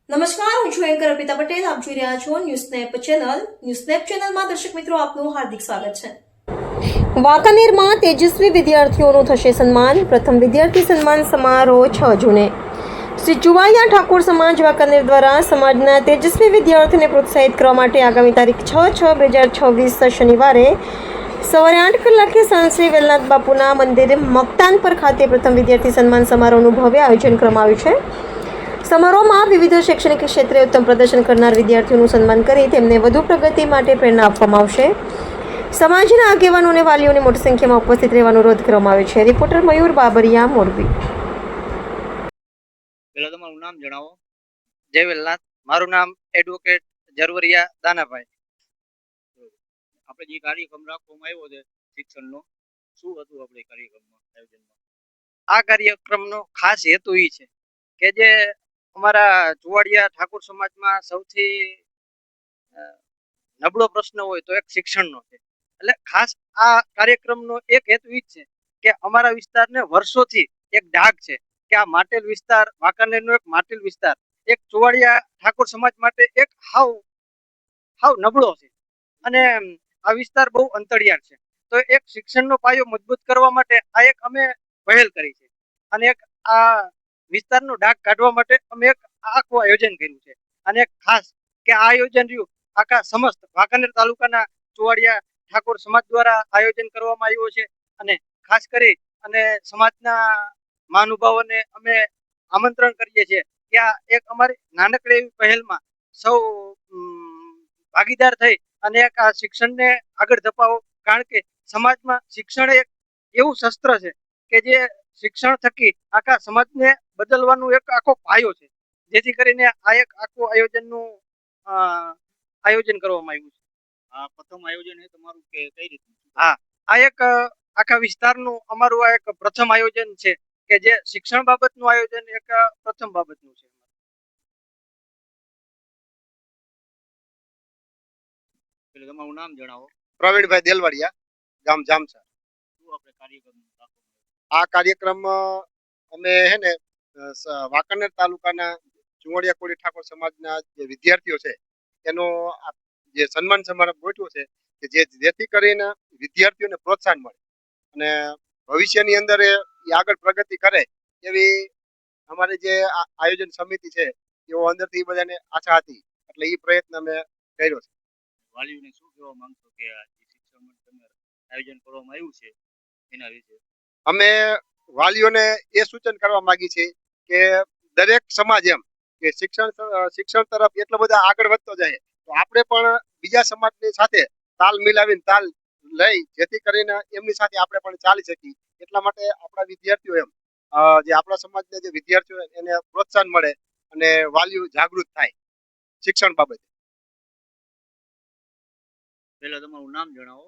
નમસ્કાર, હું છું એન્કર અર્પિતા પટેલ. આપ જોઈ રહ્યા છો news snap channel. News snap ચેનલમાં દર્શક મિત્રો આપનું હાર્દિક સ્વાગત છે. વાંકાનેરમાં તેજસ્વી વિદ્યાર્થીઓનું થશે સન્માન. પ્રથમ વિદ્યાર્થી સન્માન સમારોહ 6 જૂને. શ્રી ચુવાડિયા ઠાકોર સમાજ વાંકાનેર દ્વારા સમાજના તેજસ્વી વિદ્યાર્થીઓને પ્રોત્સાહિત કરવા માટે આગામી તારીખ 6/6/2026 શનિવારે સવારે 8 કલાકે સાંજે વેલનાથ બાપુના મંદિર મકતાનપર ખાતે પ્રથમ વિદ્યાર્થી સન્માન સમારોહનું ભવ્ય આયોજન કરવામાં આવ્યું છે. સમારોહમાં વિવિધ શૈક્ષણિક ક્ષેત્રે ઉત્તમ પ્રદર્શન કરનાર વિદ્યાર્થીઓનું સન્માન કરી તેમને વધુ પ્રગતિ માટે પ્રેરણા આપવામાં આવશે. સમાજના આગેવાનો અને વાલીઓને મોટી સંખ્યામાં ઉપસ્થિત રહેવાનો અનુરોધ કરવામાં આવ્યો છે. રિપોર્ટર મયુર બાબરિયા, મોરબી. પેલા તમારું નામ જણાવો. જય વેલનાથ. મારું નામ એડવોકેટ જરવરિયા દાનાભાઈ. આપણે જે કાર્યક્રમ રાખવામાં આવ્યો છે શિક્ષણનો, શું હતું આપણે કાર્યક્રમમાં આયોજનમાં? આ કાર્યક્રમનો ખાસ હેતુ એ છે કે જે અમારા ચુવાડિયા ઠાકોર સમાજમાં સૌથી નબળો પ્રશ્ન હોય તો એક શિક્ષણનો છે. એટલે ખાસ આ કાર્યક્રમનો એક હેતુ એ જ છે કે અમારા વિસ્તારને વર્ષોથી એક ડાઘ છે કે આ માટેલ વિસ્તાર, વાંકાનેરનો એક માટેલ વિસ્તાર, એક ચુવાડિયા ઠાકોર સમાજ માટે એક હાવ નબળો છે અને આ વિસ્તાર બહુ અંતરિયાળ છે. તો એક શિક્ષણનો પાયો મજબૂત કરવા માટે આ એક અમે પહેલ કરી છે અને એક આ વિસ્તારનો ડાઘ કાઢવા માટે અમે એક આખું આયોજન કર્યું છે. અને ખાસ કે આ આયોજન રહ્યું આખા સમસ્ત વાંકાનેર તાલુકાના ચુવાડિયા ઠાકોર સમાજ દ્વારા આયોજન કરવામાં આવ્યું છે. અને ખાસ કરી અને સમાજના મહાનુભાવોને અમે આમંત્રણ કરીએ છીએ કે આ એક અમારી નાનકડી એવી પહેલમાં સૌ ભાગીદાર થઈ અને એક આ શિક્ષણને આગળ ધપાવો. કારણ કે સમાજમાં શિક્ષણ એક એવું શસ્ત્ર છે કે જે શિક્ષણ થકી આખા સમાજને બદલવાનું એક આખો પાયો છે. જેથી કરીને આ એક આખું આયોજન કરવામાં આવ્યું છે. આ પ્રથમ આયોજન છે તમારું કે કઈ રીતનું? હા, આ એક આખા વિસ્તારનું અમારું આ એક પ્રથમ આયોજન છે કે જે શિક્ષણ બાબતનું આયોજન એક પ્રથમ બાબતનું છે. એટલે તમારું નામ જણાવો. પ્રવીણભાઈ દેલવાડિયા, ગામ જામસર. શું આપણે કાર્યક્રમ આ કાર્યક્રમ અમે હે ને વાંકાનેર તાલુકાના ચુવાડિયા કોળી ઠાકોર સમાજના જે વિદ્યાર્થીઓ છે એનો જે સન્માન સમારંભ ગોઠવ્યો છે કે જેથી કરીને વિદ્યાર્થીઓને પ્રોત્સાહન મળે અને ભવિષ્યની અંદર એ આગળ પ્રગતિ કરે એવી અમારી જે આયોજન સમિતિ છે એવો અંદરથી બધાને આશા હતી. એટલે એ પ્રયત્ન અમે કર્યો છે. વાલીઓને શું કહેવા માંગશો કે આ શિક્ષણ આયોજન કરવામાં આવ્યું છે એના વિશે? અમે વાલીઓને એ સૂચન કરવા માંગી છીએ કે દરેક સમાજ એમ કે શિક્ષણ તરફ એટલો બધા આગળ વધતો જાય તો આપણે પણ બીજા સમાજની સાથે તાલ મિલાવીને તાલ લઈ જેથી કરીને એમની સાથે આપણે પણ ચાલી શકીએ. એટલા માટે આપણા વિદ્યાર્થીઓ એમ જે આપણા સમાજના જે વિદ્યાર્થીઓ એને પ્રોત્સાહન મળે અને વાલીઓ જાગૃત થાય શિક્ષણ બાબતે. પહેલા તમારું નામ જણાવો.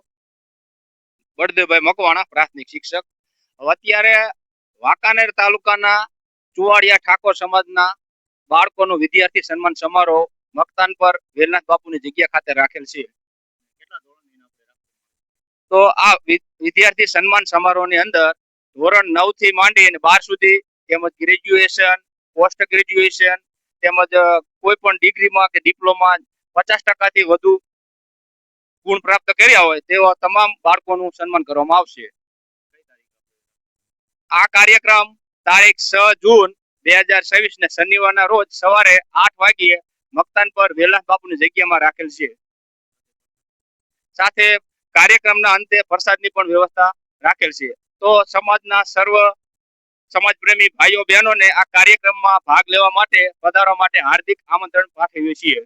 બળદેવભાઈ મકવાણા, પ્રાથમિક શિક્ષક. અત્યારે વાંકાનેર તાલુકાના ચુવાડિયા ઠાકોર સમાજના બાળકોનો વિદ્યાર્થી સન્માન સમારોહ મકતાન પર વેલનાથ બાપુની જગ્યા ખાતે રાખેલ છે. તો આ વિદ્યાર્થી સન્માન સમારોહની અંદર ધોરણ 9 થી માંડી અને 12 સુધી તેમજ ગ્રેજ્યુએશન, પોસ્ટ ગ્રેજ્યુએશન તેમજ કોઈ પણ ડિગ્રીમાં કે ડિપ્લોમા 50% થી વધુ ગુણ પ્રાપ્ત કર્યા હોય તેવા તમામ બાળકોનું સન્માન કરવામાં આવશે. આ કાર્યક્રમ તારીખ 6 જૂન 2026 ને શનિવારના રોજ સવારે 8 વાગ્યે મકતાન પર વેલનાથ બાપુની જગ્યામાં રાખેલ છે. સાથે કાર્યક્રમના અંતે પ્રસાદની પણ વ્યવસ્થા રાખેલ છે. તો સમાજના સર્વ સમાજપ્રેમી ભાઈઓ બહેનોને આ કાર્યક્રમમાં ભાગ લેવા માટે પધારવા માટે હાર્દિક આમંત્રણ પાઠવીએ છીએ.